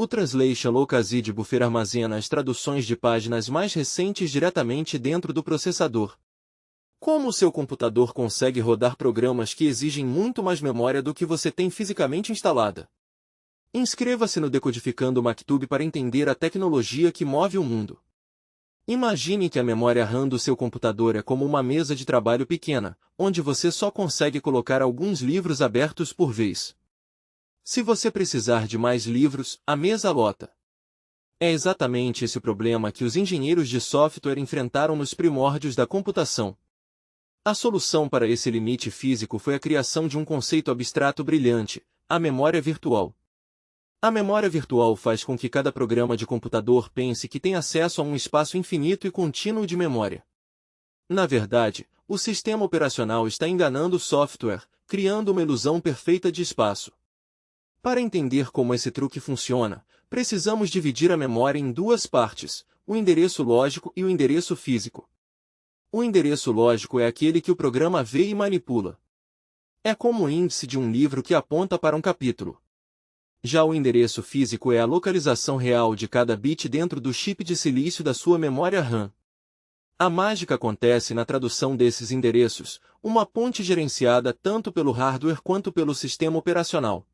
O Translation Local Z Buffer armazena as traduções de páginas mais recentes diretamente dentro do processador. Como o seu computador consegue rodar programas que exigem muito mais memória do que você tem fisicamente instalada? Inscreva-se no Decodificando Maktub para entender a tecnologia que move o mundo. Imagine que a memória RAM do seu computador é como uma mesa de trabalho pequena, onde você só consegue colocar alguns livros abertos por vez. Se você precisar de mais livros, a mesa lota. É exatamente esse o problema que os engenheiros de software enfrentaram nos primórdios da computação. A solução para esse limite físico foi a criação de um conceito abstrato brilhante, a memória virtual. A memória virtual faz com que cada programa de computador pense que tem acesso a um espaço infinito e contínuo de memória. Na verdade, o sistema operacional está enganando o software, criando uma ilusão perfeita de espaço. Para entender como esse truque funciona, precisamos dividir a memória em duas partes, o endereço lógico e o endereço físico. O endereço lógico é aquele que o programa vê e manipula. É como o índice de um livro que aponta para um capítulo. Já o endereço físico é a localização real de cada bit dentro do chip de silício da sua memória RAM. A mágica acontece na tradução desses endereços, uma ponte gerenciada tanto pelo hardware quanto pelo sistema operacional.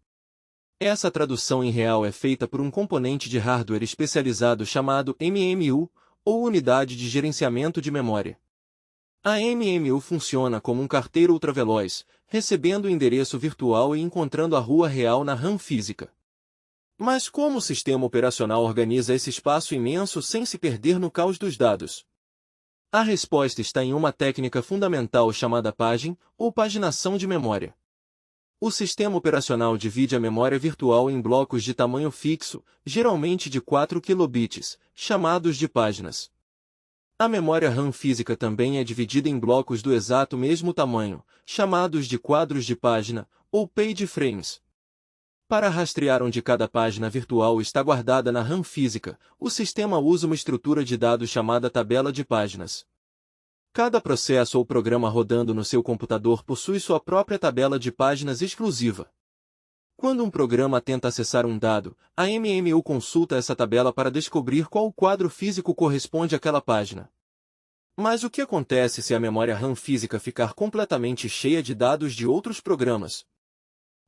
Essa tradução em real é feita por um componente de hardware especializado chamado MMU, ou Unidade de Gerenciamento de Memória. A MMU funciona como um carteiro ultraveloz, recebendo o endereço virtual e encontrando a rua real na RAM física. Mas como o sistema operacional organiza esse espaço imenso sem se perder no caos dos dados? A resposta está em uma técnica fundamental chamada pagem, ou paginação de memória. O sistema operacional divide a memória virtual em blocos de tamanho fixo, geralmente de 4 kilobits, chamados de páginas. A memória RAM física também é dividida em blocos do exato mesmo tamanho, chamados de quadros de página, ou page frames. Para rastrear onde cada página virtual está guardada na RAM física, o sistema usa uma estrutura de dados chamada tabela de páginas. Cada processo ou programa rodando no seu computador possui sua própria tabela de páginas exclusiva. Quando um programa tenta acessar um dado, a MMU consulta essa tabela para descobrir qual quadro físico corresponde àquela página. Mas o que acontece se a memória RAM física ficar completamente cheia de dados de outros programas?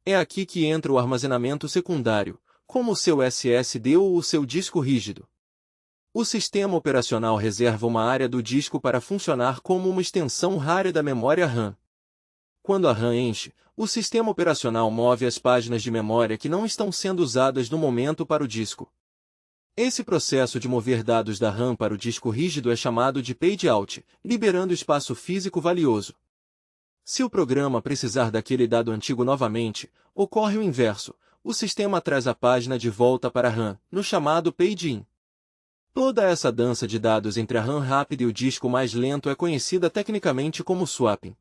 É aqui que entra o armazenamento secundário, como o seu SSD ou o seu disco rígido. O sistema operacional reserva uma área do disco para funcionar como uma extensão rara da memória RAM. Quando a RAM enche, o sistema operacional move as páginas de memória que não estão sendo usadas no momento para o disco. Esse processo de mover dados da RAM para o disco rígido é chamado de page out, liberando espaço físico valioso. Se o programa precisar daquele dado antigo novamente, ocorre o inverso, o sistema traz a página de volta para a RAM, no chamado page-in. Toda essa dança de dados entre a RAM rápida e o disco mais lento é conhecida tecnicamente como swapping.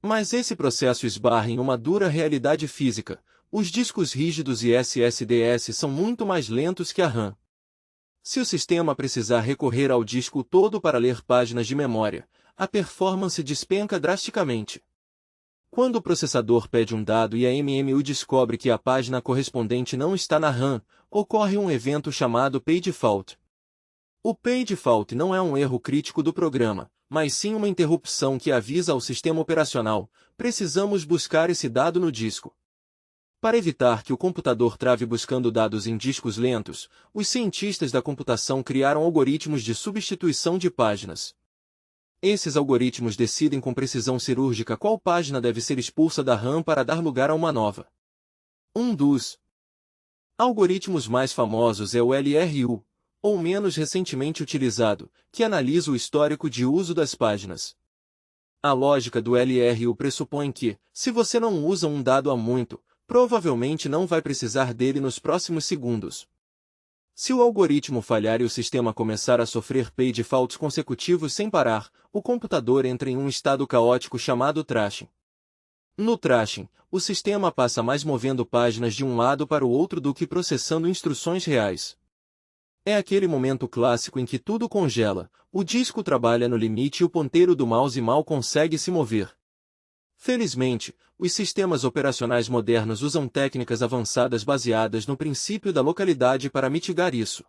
Mas esse processo esbarra em uma dura realidade física. Os discos rígidos e SSDs são muito mais lentos que a RAM. Se o sistema precisar recorrer ao disco todo para ler páginas de memória, a performance despenca drasticamente. Quando o processador pede um dado e a MMU descobre que a página correspondente não está na RAM, ocorre um evento chamado page fault. O page fault não é um erro crítico do programa, mas sim uma interrupção que avisa ao sistema operacional: precisamos buscar esse dado no disco. Para evitar que o computador trave buscando dados em discos lentos, os cientistas da computação criaram algoritmos de substituição de páginas. Esses algoritmos decidem com precisão cirúrgica qual página deve ser expulsa da RAM para dar lugar a uma nova. Um dos algoritmos mais famosos é o LRU, ou menos recentemente utilizado, que analisa o histórico de uso das páginas. A lógica do LRU pressupõe que, se você não usa um dado há muito, provavelmente não vai precisar dele nos próximos segundos. Se o algoritmo falhar e o sistema começar a sofrer page faults consecutivos sem parar, o computador entra em um estado caótico chamado trashing. No trashing, o sistema passa mais movendo páginas de um lado para o outro do que processando instruções reais. É aquele momento clássico em que tudo congela, o disco trabalha no limite e o ponteiro do mouse mal consegue se mover. Felizmente, os sistemas operacionais modernos usam técnicas avançadas baseadas no princípio da localidade para mitigar isso.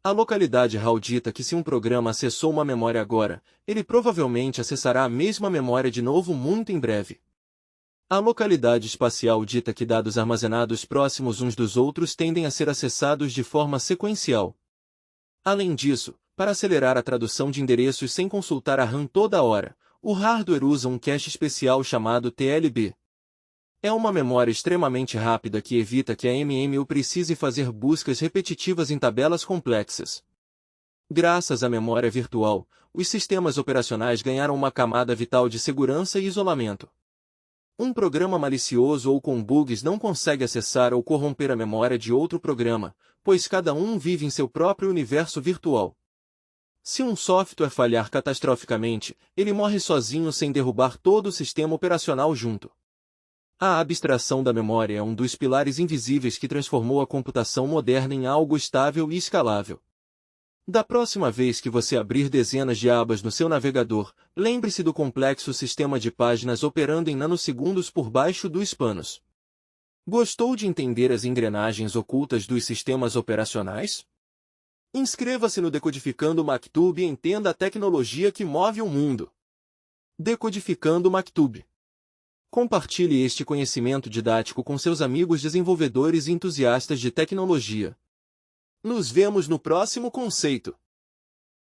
A localidade RAW dita que se um programa acessou uma memória agora, ele provavelmente acessará a mesma memória de novo muito em breve. A localidade espacial dita que dados armazenados próximos uns dos outros tendem a ser acessados de forma sequencial. Além disso, para acelerar a tradução de endereços sem consultar a RAM toda hora, o hardware usa um cache especial chamado TLB. É uma memória extremamente rápida que evita que a MMU precise fazer buscas repetitivas em tabelas complexas. Graças à memória virtual, os sistemas operacionais ganharam uma camada vital de segurança e isolamento. Um programa malicioso ou com bugs não consegue acessar ou corromper a memória de outro programa, pois cada um vive em seu próprio universo virtual. Se um software falhar catastroficamente, ele morre sozinho sem derrubar todo o sistema operacional junto. A abstração da memória é um dos pilares invisíveis que transformou a computação moderna em algo estável e escalável. Da próxima vez que você abrir dezenas de abas no seu navegador, lembre-se do complexo sistema de páginas operando em nanosegundos por baixo dos panos. Gostou de entender as engrenagens ocultas dos sistemas operacionais? Inscreva-se no Decodificando Maktub e entenda a tecnologia que move o mundo. Decodificando Maktub. Compartilhe este conhecimento didático com seus amigos desenvolvedores e entusiastas de tecnologia. Nos vemos no próximo conceito.